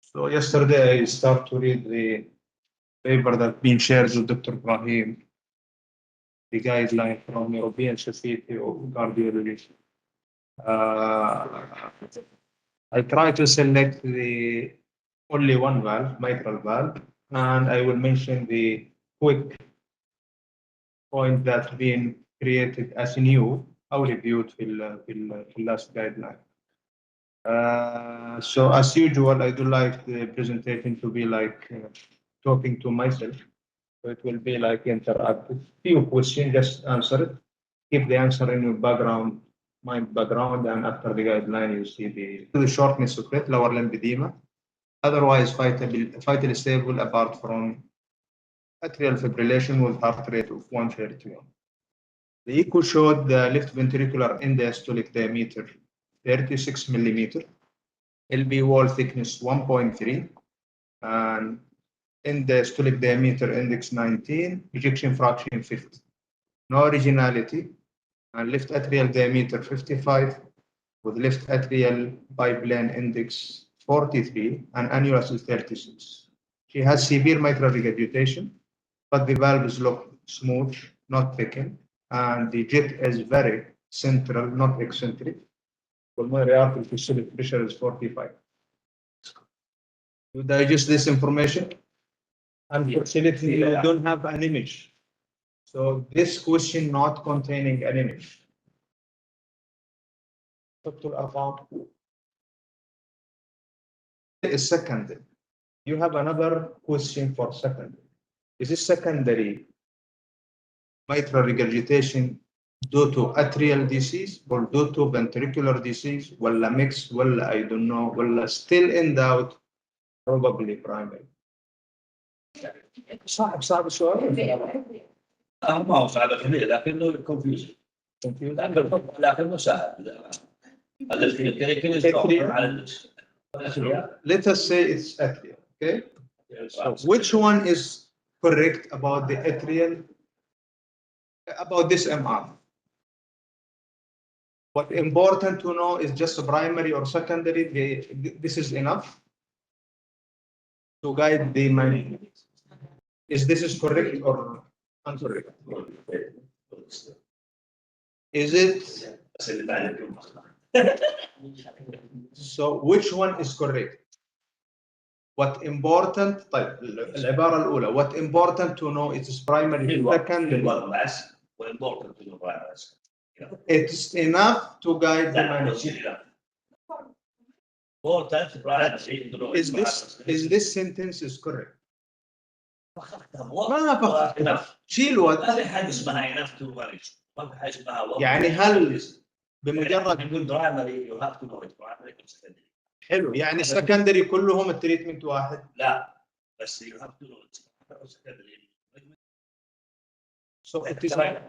So yesterday I started to read the paper that been shared with Dr. Ibrahim, the guideline from European Society of Cardiology. I try to select the only one valve, mitral valve, and I will mention the quick point that's been created as new أو reviewed في last guideline. So as usual, I do like the presentation to be like talking to myself. So it will be like interactive. Few questions, just answer it. Keep the answer in your background, mind background, and after the guideline, you see the shortness of breath, lower limb edema. Otherwise, vitally stable apart from atrial fibrillation with heart rate of 131. The echo showed the left ventricular end-diastolic diameter 36 millimeter, LB wall thickness 1.3, and end-diastolic diameter index 19, ejection fraction 50. No originality, and left atrial diameter 55, with left atrial biplane index 43 and annulus is 36. She has severe mitral regurgitation, but the valves look smooth, not thickened, and the jet is very central, not eccentric. Pulmonary artery systolic pressure is 45. You digest this information. Unfortunately, you don't have an image. So this question not containing an image. Dr. Arqam is secondary. You have another question for secondary. Is this secondary mitral regurgitation due to atrial disease or due to ventricular disease? Well, mix, well, I don't know, well, still in doubt, probably primary. صعب السؤال. ما هو صعب كثير لكنه كونفيوز لكنه سهل. Let us say it's atrial, okay? So which one is correct about the atrial, about this MR? What important to know is just primary or secondary. This is enough to guide the mind. Is this correct or incorrect? Is it? So which one is correct? What important? طيب العبارة الأولى. What important to know is primary, secondary. It's enough to guide the mind. Is this sentence is correct? ما فقط شيل وات. يعني هل بمجرد حلو يعني السكندري كلهم التريتمنت واحد؟ لا بس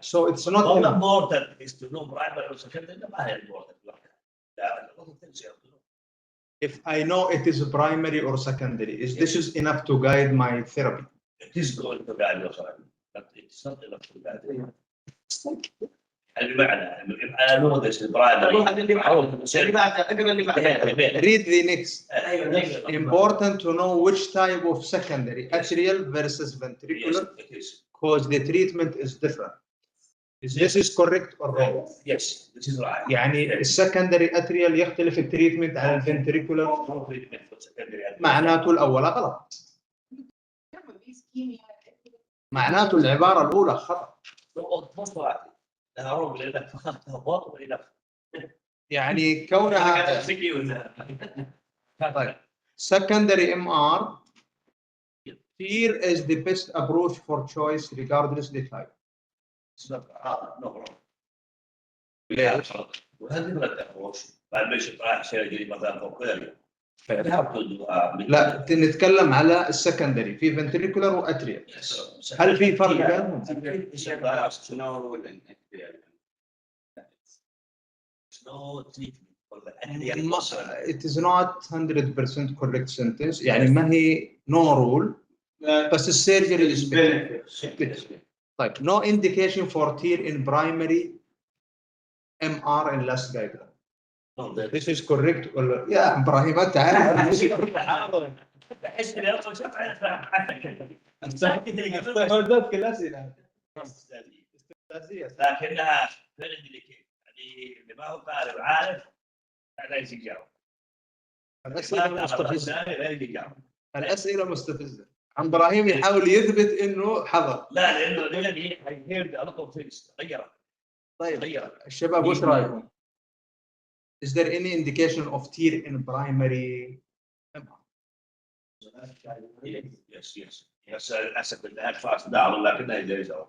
so it's not important is to know primary or secondary. ما هي important. If I know it is primary or secondary, is this is enough to guide my therapy? It is going to guide your therapy, but it's not enough to guide you. المعنى I know this is primary. Read the next. Important to know which type of secondary, atrial versus ventricular, because the treatment is different. This is correct or wrong? Yes, this is right. يعني السكندري atrial يختلف التريتمنت عن الفنتريكولر. معناته الأول غلط. معناته العبارة الأولى خطأ. يعني كونها طيب secondary MR here is the best approach for choice regardless the type. لا نتكلم على السكندري في فنتريكولر واتريال. هل في فرق بينهم؟ It is not 100% correct sentence. يعني ما هي no rule بس السيرجري is better. طيب no indication for tear in primary MR in last guideline. No, that- This is correct ولا يا ابراهيم انت عارف بحس اني اصلا شفت ذاتك الاسئله لكنها فعلا ديليكيت يعني اللي ما هو قارئ وعارف لا يجاوب. الاسئله مستفزه لا يجاوب. الاسئله مستفزه عم ابراهيم يحاول يثبت انه حضر. لا لانه الذي هيرد a lot of things غيرت. طيب الشباب وش رايكم؟ Is there any indication of tear in primary? Yes, للاسف الان فاست داون لكنها جايزه.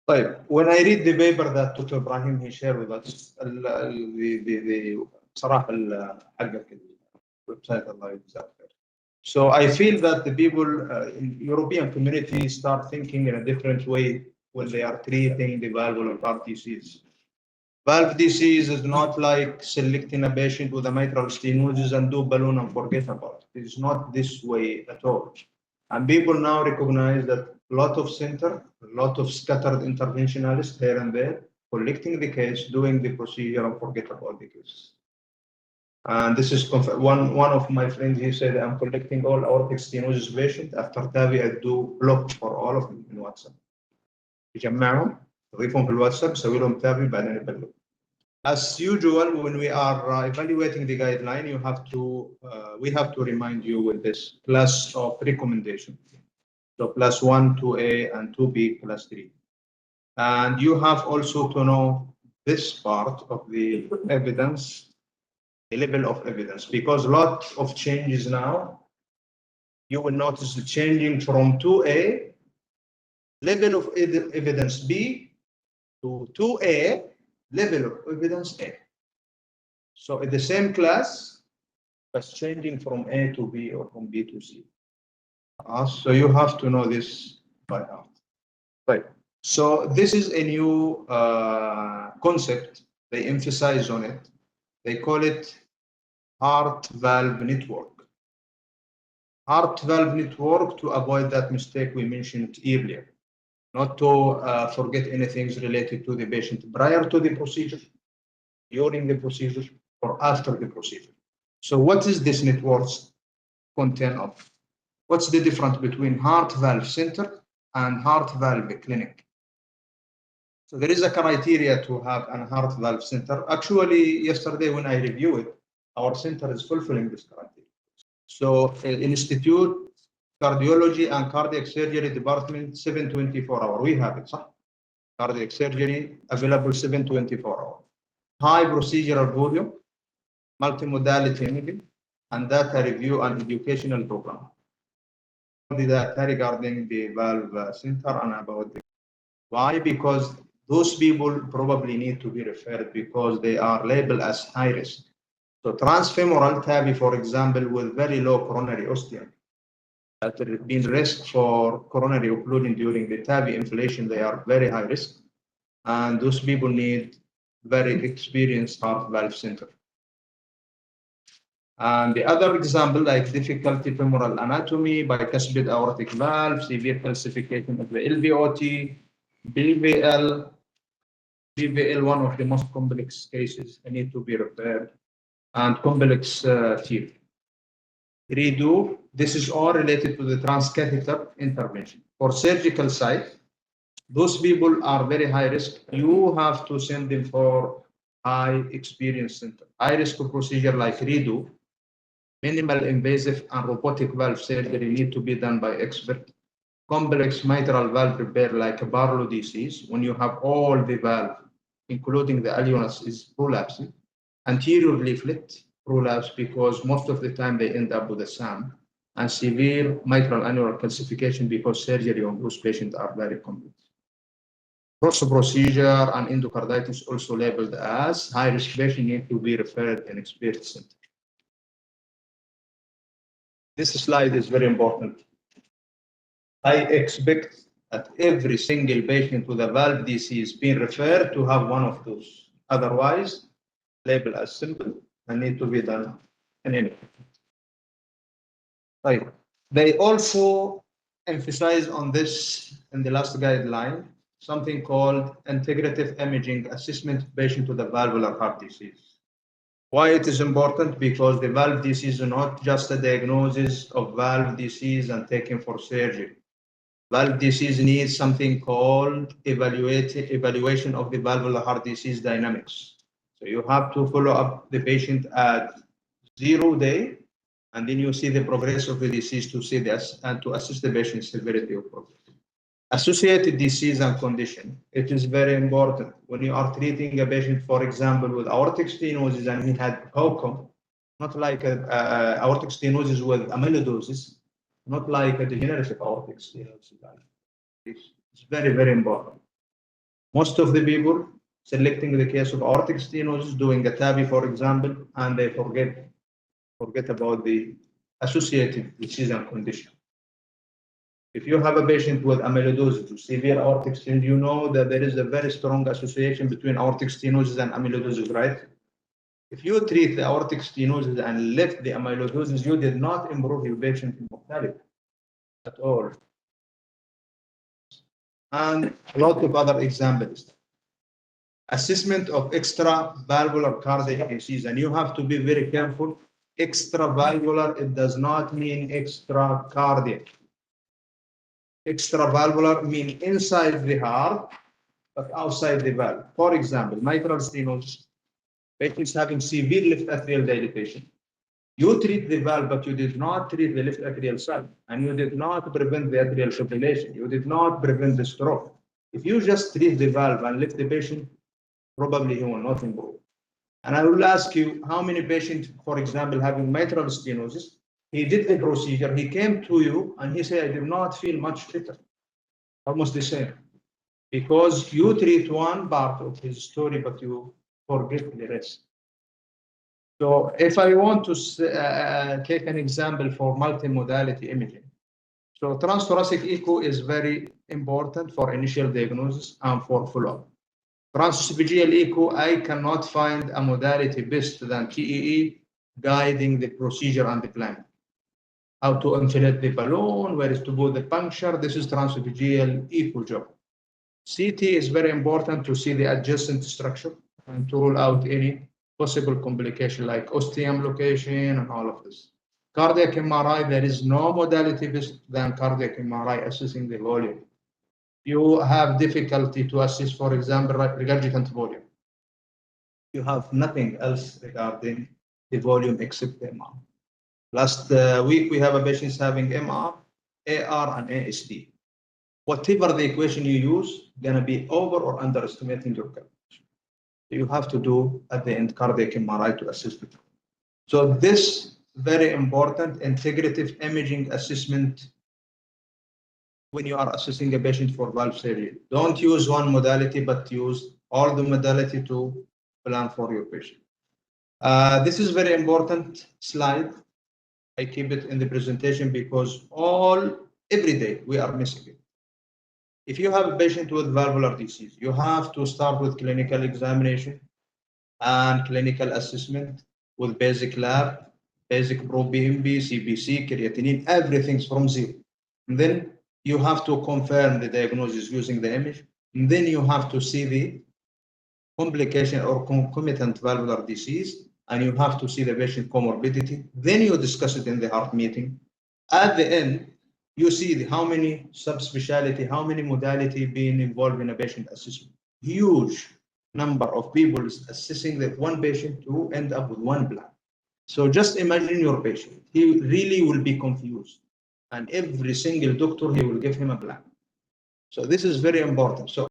طيب when I read the paper that Dr. Ibrahim he shared with us the بصراحه حقك الويب سايت الله يجزاك خير. So I feel that the people in European community start thinking in a different way when they are treating the valvular heart disease. Valve disease is not like selecting a patient with a mitral stenosis and do balloon and forget about it. It is not this way at all. And people now recognize that a lot of center, a lot of scattered interventionalists here and there, collecting the case, doing the procedure and forget about the case. And this is one of my friends, he said, I'm collecting all aortic stenosis patients. After TAVI, I do block for all of them in WhatsApp. يجمعهم تضيفهم في الواتساب سوي لهم تابي بعدين يبلغ. As usual, when we are evaluating the guideline, you have to we have to remind you with this class of recommendation. So class 1, 2A, and 2B, class 3. And you have also to know this part of the evidence, the level of evidence, because a lot of changes now. You will notice the changing from 2A, level of evidence B, to 2A, level of evidence A. So in the same class, but changing from A to B or from B to C. So you have to know this by heart. Right. So this is a new concept. They emphasize on it. They call it heart valve network. Heart valve network to avoid that mistake we mentioned earlier. Not to forget anything related to the patient prior to the procedure, during the procedure, or after the procedure. So what is this network content of? What's the difference between heart valve center and heart valve clinic? So there is a criteria to have a heart valve center. Actually, yesterday when I reviewed it, our center is fulfilling this criteria. So institute, cardiology and cardiac surgery department, 7/24 hour. We have it, صح? Cardiac surgery available 7/24 hour. High procedural volume, multimodality imaging, and data review and educational program. The data regarding the valve center and about the why? Because those people probably need to be referred because they are labeled as high risk. So transfemoral TAVI, for example, with very low coronary ostium, that there has been risk for coronary occlusion during the TAVI inflation, they are very high risk. And those people need very experienced heart valve center. And the other example, like difficulty femoral anatomy, bicuspid aortic valve, severe calcification of the LVOT, BVL, one of the most complex cases, need to be repaired, and complex TEER. Redo, this is all related to the transcatheter intervention. For surgical site, those people are very high risk. You have to send them for high experience center. High risk procedure like redo, minimal invasive and robotic valve surgery need to be done by expert. Complex mitral valve repair like Barlow disease, when you have all the valve, including the alveolus, is prolapsing. Anterior leaflet prolapse because most of the time they end up with a SAM, and severe mitral annular calcification because surgery on those patients are very complex. Cross procedure and endocarditis also labeled as high risk patient need to be referred in expert center. This slide is very important. I expect that every single patient with a valve disease being referred to have one of those. Otherwise, labeled as simple and need to be done in any. Right. They also emphasize on this in the last guideline, something called integrative imaging assessment patient with a valvular heart disease. Why it is important? Because the valve disease is not just a diagnosis of valve disease and taken for surgery. Valve disease needs something called evaluation of the valvular heart disease dynamics. So you have to follow up the patient at 0 day, and then you see the progress of the disease to see this and to assess the patient's severity of progress. Associated disease and condition. It is very important when you are treating a patient, for example, with aortic stenosis and he had HOCM, not like aortic stenosis with amyloidosis, not like a degenerative aortic stenosis. It's very, very important. Most of the people selecting the case of aortic stenosis, doing a TAVI, for example, and they forget about the associated disease and condition. If you have a patient with amyloidosis, severe aortic stenosis, you know that there is a very strong association between aortic stenosis and amyloidosis, right? If you treat the aortic stenosis and left the amyloidosis, you did not improve your patient mortality at all. And a lot of other examples. Assessment of extravalvular cardiac disease, and you have to be very careful. Extravalvular, it does not mean extra cardiac. Extravalvular mean inside the heart, but outside the valve. For example, mitral stenosis, patients having severe left atrial dilatation. You treat the valve, but you did not treat the left atrial side, and you did not prevent the atrial fibrillation. You did not prevent the stroke. If you just treat the valve and leave the patient, probably he will not improve. And I will ask you, how many patients, for example, having mitral stenosis, he did the procedure, he came to you, and he said, I did not feel much better. Almost the same. Because you treat one part of his story, but you forget the rest. So if I want to take an example for multimodality imaging, so transthoracic echo is very important for initial diagnosis and for follow-up. Transesophageal echo, I cannot find a modality best than TEE guiding the procedure and the plan. How to inflate the balloon, where is to put the puncture, this is transesophageal echo job. CT is very important to see the adjacent structure and to rule out any possible complication like ostium location and all of this. Cardiac MRI, there is no modality best than cardiac MRI assessing the volume. You have difficulty to assess, for example, regurgitant volume. You have nothing else regarding the volume except the MR. Last week, we have a patient having MR, AR, and ASD. Whatever the equation you use, gonna be over or underestimating your calculation. You have to do at the end cardiac MRI to assess the. So this very important integrative imaging assessment when you are assessing a patient for valve surgery. Don't use one modality, but use all the modality to plan for your patient. This is very important slide. I keep it in the presentation because every day we are missing it. If you have a patient with valvular disease, you have to start with clinical examination and clinical assessment with basic lab, basic pro-BNP, CBC, creatinine, everything's from zero. And then you have to confirm the diagnosis using the image. And then you have to see the complication or concomitant valvular disease, and you have to see the patient comorbidity. Then you discuss it in the heart meeting. At the end, you see how many subspecialty, how many modality being involved in a patient assessment. Huge number of people assessing that one patient to end up with one plan. So just imagine your patient. He really will be confused. And every single doctor, he will give him a plan. So this is very important. So